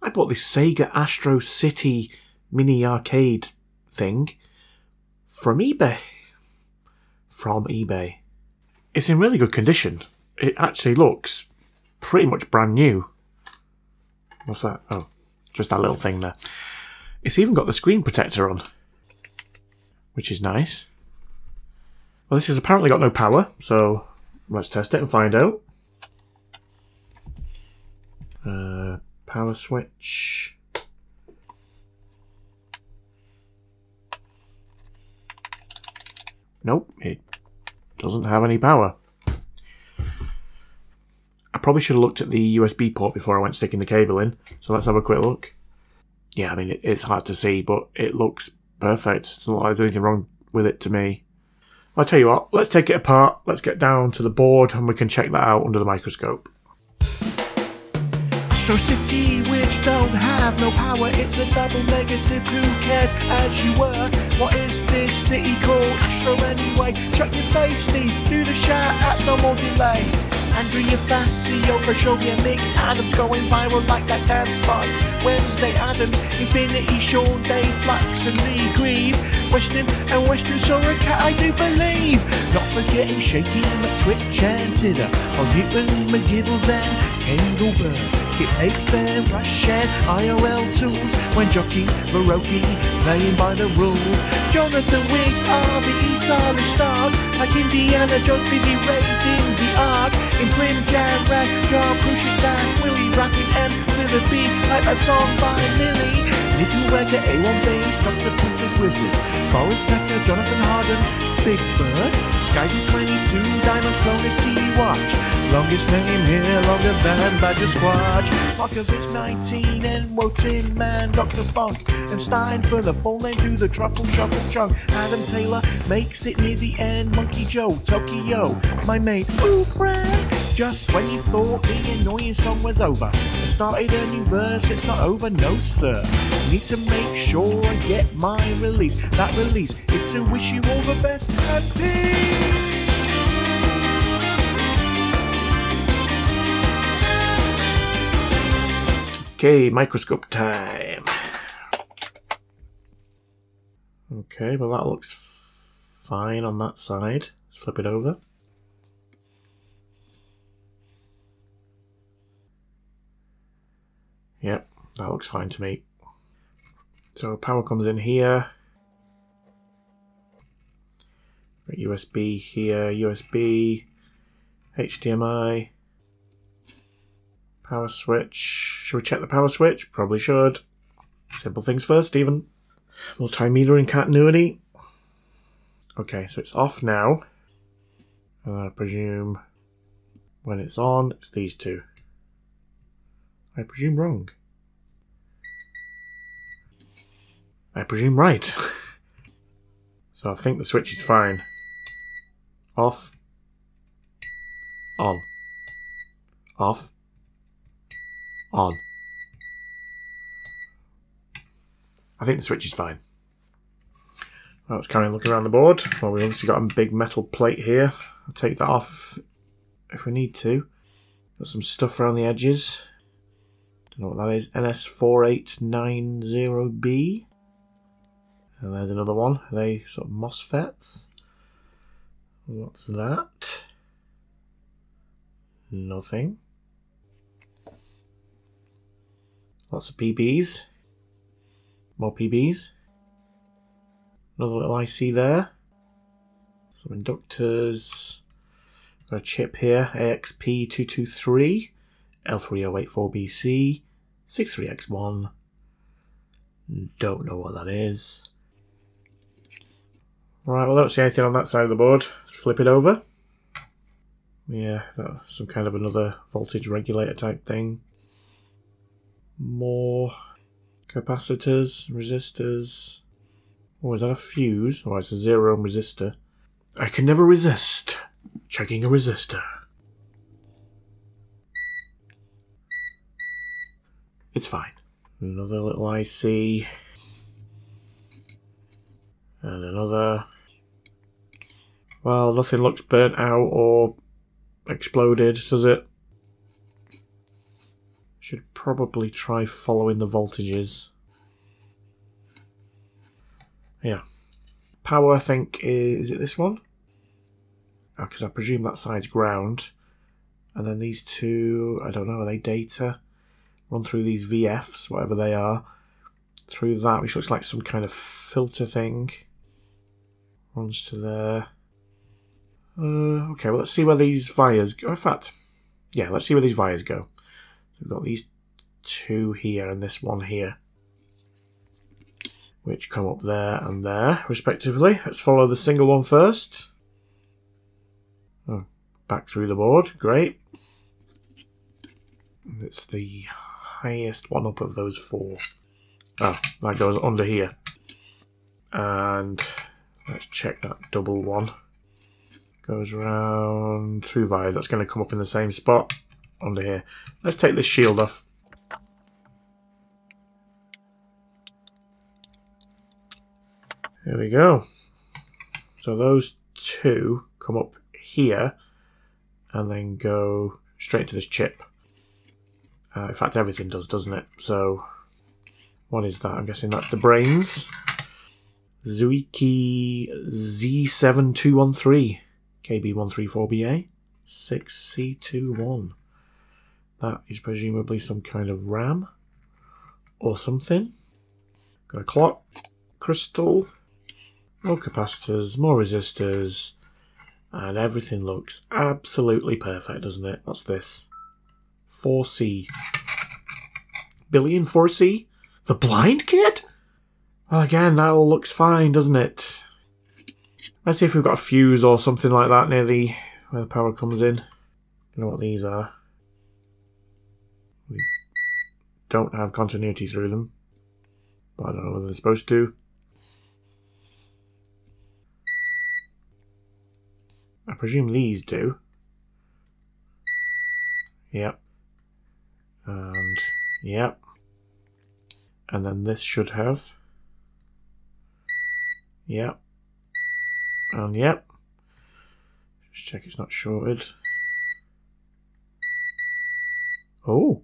I bought this Sega Astro City mini arcade thing from eBay. From eBay. It's in really good condition. It actually looks pretty much brand new. What's that? Oh, just that little thing there. It's even got the screen protector on, which is nice. Well, this has apparently got no power, so let's test it and find out. Power switch. Nope, it doesn't have any power. I probably should have looked at the USB port before I went sticking the cable in, so let's have a quick look. Yeah, I mean, it's hard to see, but it looks perfect. It doesn't look like there's anything wrong with it to me. I'll tell you what, let's take it apart, let's get down to the board and we can check that out under the microscope. Astro City, which don't have no power, it's a double negative, who cares as you were? What is this city called? Astro anyway, shut your face Steve, do the shout outs, no more delay. Andrea Facio, Fashovia, Mick Adams going viral like that dance by Wednesday Adams, Infinity, Sean, Dave, Flax and Lee Grieve, Weston and Weston saw a cat, I do believe. Not forgetting Shaky, McTwitch and Tidder, Oz Newton, McGiddles and Engelberg, Kit Hakes, Ben, Rush and IRL Tools, when Jockey, Baroque, playing by the rules. Jonathan Wiggs, RVE, Silas Stark, like Indiana Jones busy raiding the Ark. Infringe, Jam, Rag, Jar, Push It Down, Willie, rapping M to the B, like a song by Millie. Little Wegger, A1 Bass, Dr. Princess Wizard, Boris Becker, Jonathan Harden, Big Bird, Skyview 22, Diamond Slowness, T-Watch, longest name here, longer than Badger Squatch, Markovich 19, and Wotin Man, Dr. Bonk, and Stein for the full name, do the truffle shuffle chunk. Adam Taylor makes it near the end, Monkey Joe, Tokyo, my mate, ooh friend. Just when you thought the annoying song was over and started a new verse, it's not over, no sir. Need to make sure I get my release. That release is to wish you all the best and peace. Okay, microscope time. Okay, well that looks fine on that side. Let's flip it over. Yep, that looks fine to me. So power comes in here. USB here, USB, HDMI, power switch. Should we check the power switch? Probably should. Simple things first, Stephen. Multimeter and continuity. Okay, so it's off now. And I presume when it's on, it's these two. I presume wrong. I presume right. So I think the switch is fine. Off. On. Off. On. I think the switch is fine. Well, let's carry on looking around the board. Well, we've obviously got a big metal plate here. I'll take that off if we need to. Got some stuff around the edges. Don't know what that is. NS4890B. And there's another one. Are they sort of MOSFETs? What's that? Nothing. Lots of PBs. More PBs. Another little IC there. Some inductors. Got a chip here. AXP223. L3084BC. 63X1. Don't know what that is. Right, well I don't see anything on that side of the board. Let's flip it over. Yeah, that's some kind of another voltage regulator type thing. More capacitors, resistors. Oh, is that a fuse? Oh, it's a 0 ohm resistor. I can never resist checking a resistor. It's fine. Another little IC. And another. Well, nothing looks burnt out or exploded, does it? Should probably try following the voltages. Yeah. Power, I think, is it this one? Oh, because I presume that side's ground. And then these two, I don't know, are they data? Run through these VFs, whatever they are. Through that, which looks like some kind of filter thing. Runs to there. Okay, well, let's see where these wires go. In fact, yeah, let's see where these wires go. So we've got these two here and this one here, which come up there and there, respectively. Let's follow the single one first. Oh, back through the board. Great. It's the highest one up of those four. Oh, that goes under here. And let's check that double one. Goes around through wires. That's going to come up in the same spot under here. Let's take this shield off. There we go. So those two come up here and then go straight to this chip. In fact, everything does, doesn't it? So, what is that? I'm guessing that's the brains. Zuiki Z7213. KB134BA. 6C21. That is presumably some kind of RAM. Or something. Got a clock. Crystal. More capacitors. More resistors. And everything looks absolutely perfect, doesn't it? What's this? 4C. Billion 4C? The blind kid? Well, again, that all looks fine, doesn't it? Let's see if we've got a fuse or something like that near the where the power comes in. Don't know what these are. We don't have continuity through them. But I don't know whether they're supposed to. I presume these do. Yep. And yep. And then this should have. Yep. And yep. Just check it's not shorted. Oh.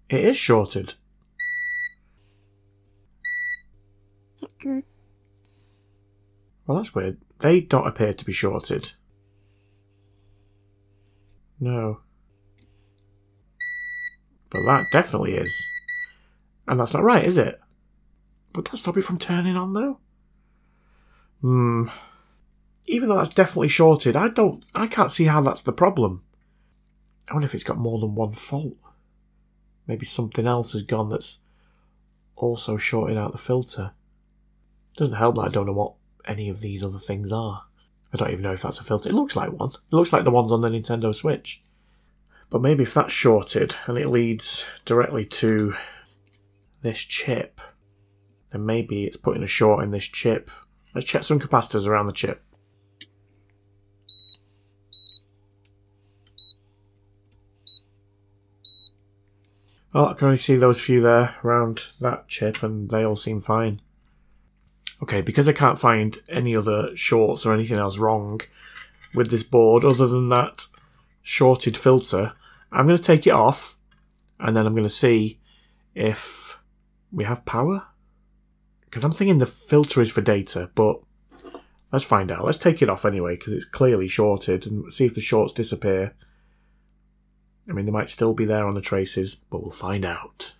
It is shorted. Well, that's weird. They don't appear to be shorted. No. But that definitely is. And that's not right, is it? Would that stop it from turning on, though? Even though that's definitely shorted, I can't see how that's the problem. I wonder if it's got more than one fault. Maybe something else has gone that's also shorting out the filter. Doesn't help that I don't know what any of these other things are. I don't even know if that's a filter. It looks like one. It looks like the ones on the Nintendo Switch. But maybe if that's shorted and it leads directly to this chip, then maybe it's putting a short in this chip. Let's check some capacitors around the chip. Well, I can only see those few there around that chip and they all seem fine. Okay, because I can't find any other shorts or anything else wrong with this board other than that shorted filter, I'm going to take it off and then I'm going to see if we have power. Because I'm thinking the filter is for data, but let's find out. Let's take it off anyway because it's clearly shorted and see if the shorts disappear. I mean, they might still be there on the traces, but we'll find out.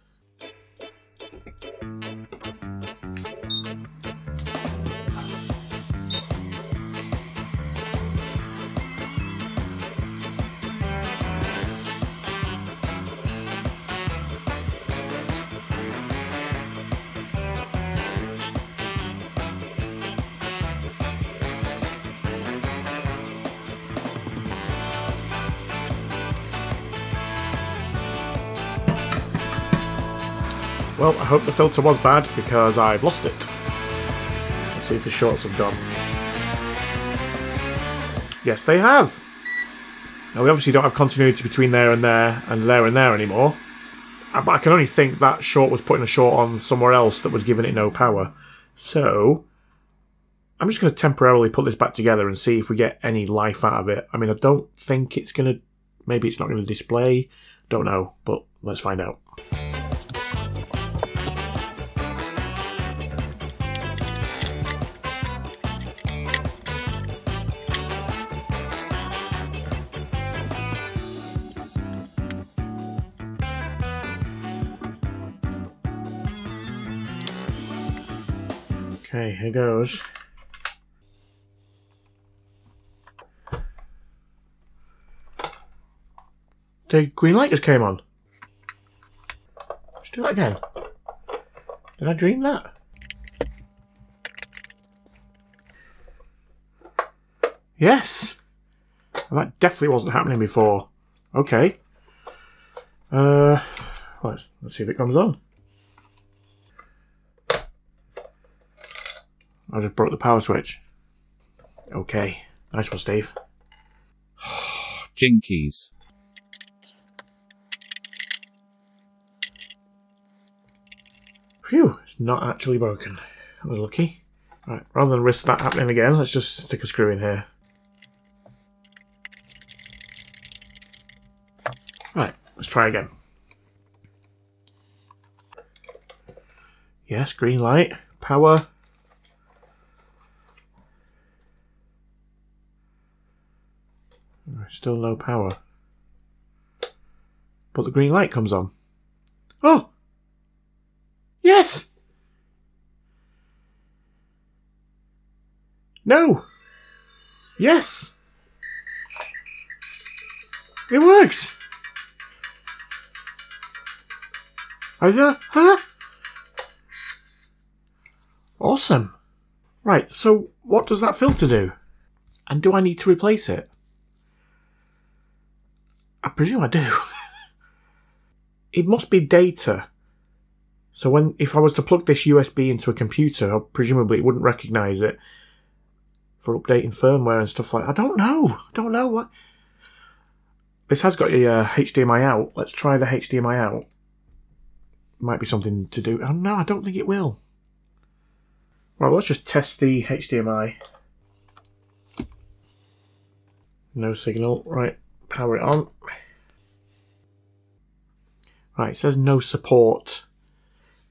Well, I hope the filter was bad because I've lost it. Let's see if the shorts have gone. Yes, they have. Now, we obviously don't have continuity between there and there and there and there anymore. But I can only think that short was putting a short on somewhere else that was giving it no power. So, I'm just going to temporarily put this back together and see if we get any life out of it. I mean, I don't think it's going to... Maybe it's not going to display. Don't know, but let's find out. Okay, here goes. The green light just came on. Let's do that again. Did I dream that? Yes! Well, that definitely wasn't happening before. Okay. Let's see if it comes on. I just broke the power switch. Okay. Nice one, Steve. Jinkies. Phew, it's not actually broken. That was lucky. Right, rather than risk that happening again, let's just stick a screw in here. Right, let's try again. Yes, green light, power. Still no power. But the green light comes on. Oh! Yes! No! Yes! It works! Huh? Awesome. Right, so what does that filter do? And do I need to replace it? I presume I do. It must be data. So if I was to plug this USB into a computer, presumably it wouldn't recognise it for updating firmware and stuff like that. I don't know what. This has got a HDMI out. Let's try the HDMI out. Might be something to do. Oh no, I don't think it will. Right, well, let's just test the HDMI. No signal. Right, power it on. Right, it says no support.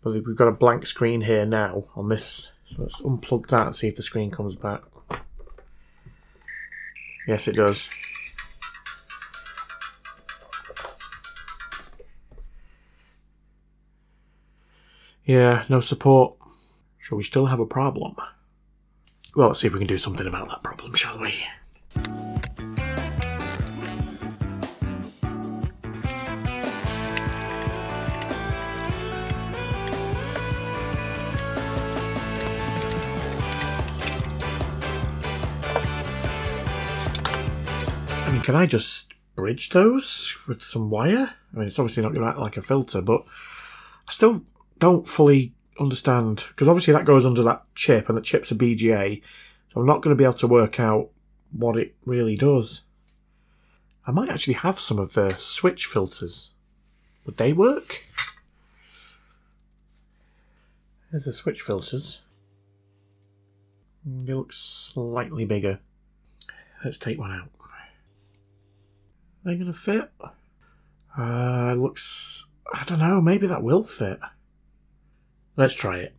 But we've got a blank screen here now on this. So let's unplug that and see if the screen comes back. Yes, it does. Yeah, no support. Shall we still have a problem? Well, let's see if we can do something about that problem, shall we? I mean, can I just bridge those with some wire? I mean, it's obviously not going to act like a filter, but I still don't fully understand, because obviously that goes under that chip, and the chip's a BGA, so I'm not going to be able to work out what it really does. I might actually have some of the switch filters. Would they work? There's the switch filters. It looks slightly bigger. Let's take one out. Are they going to fit? Looks... I don't know, maybe that will fit. Let's try it.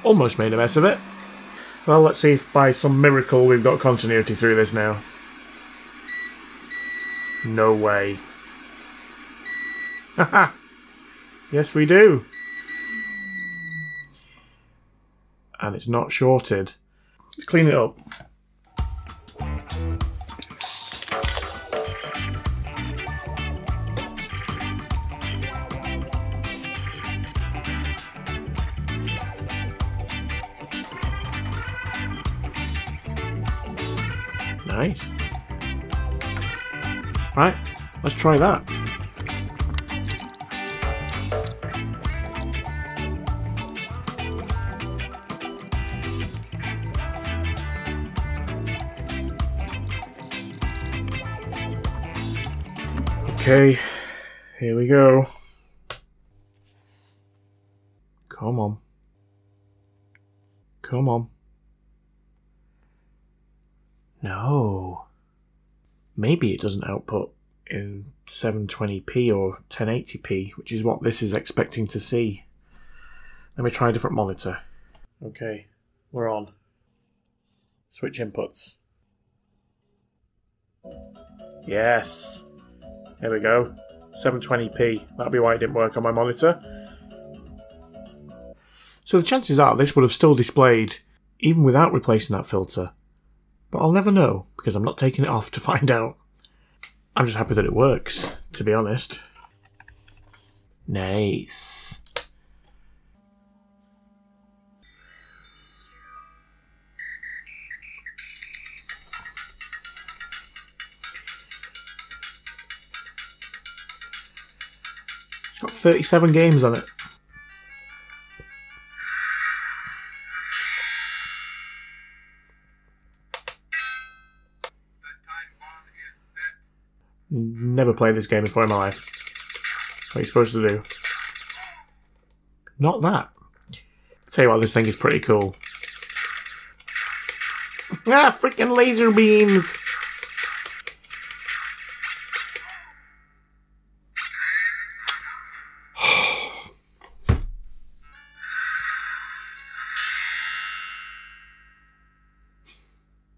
Almost made a mess of it. Well, let's see if by some miracle we've got continuity through this now. No way. Haha! Yes, we do. And it's not shorted. Let's clean it up. Nice. Right, let's try that. Okay, here we go. Come on. Come on. No. Maybe it doesn't output in 720p or 1080p, which is what this is expecting to see. Let me try a different monitor. Okay, we're on. Switch inputs. Yes. There we go. 720p. That'll be why it didn't work on my monitor. So the chances are this would have still displayed even without replacing that filter. But I'll never know, because I'm not taking it off to find out. I'm just happy that it works, to be honest. Nice. It's got 37 games on it. Never played this game before in my life. What are you supposed to do? Not that. I'll tell you what, this thing is pretty cool. Ah, freaking laser beams!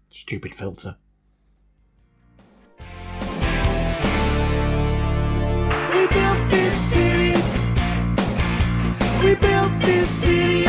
Stupid filter. We built this city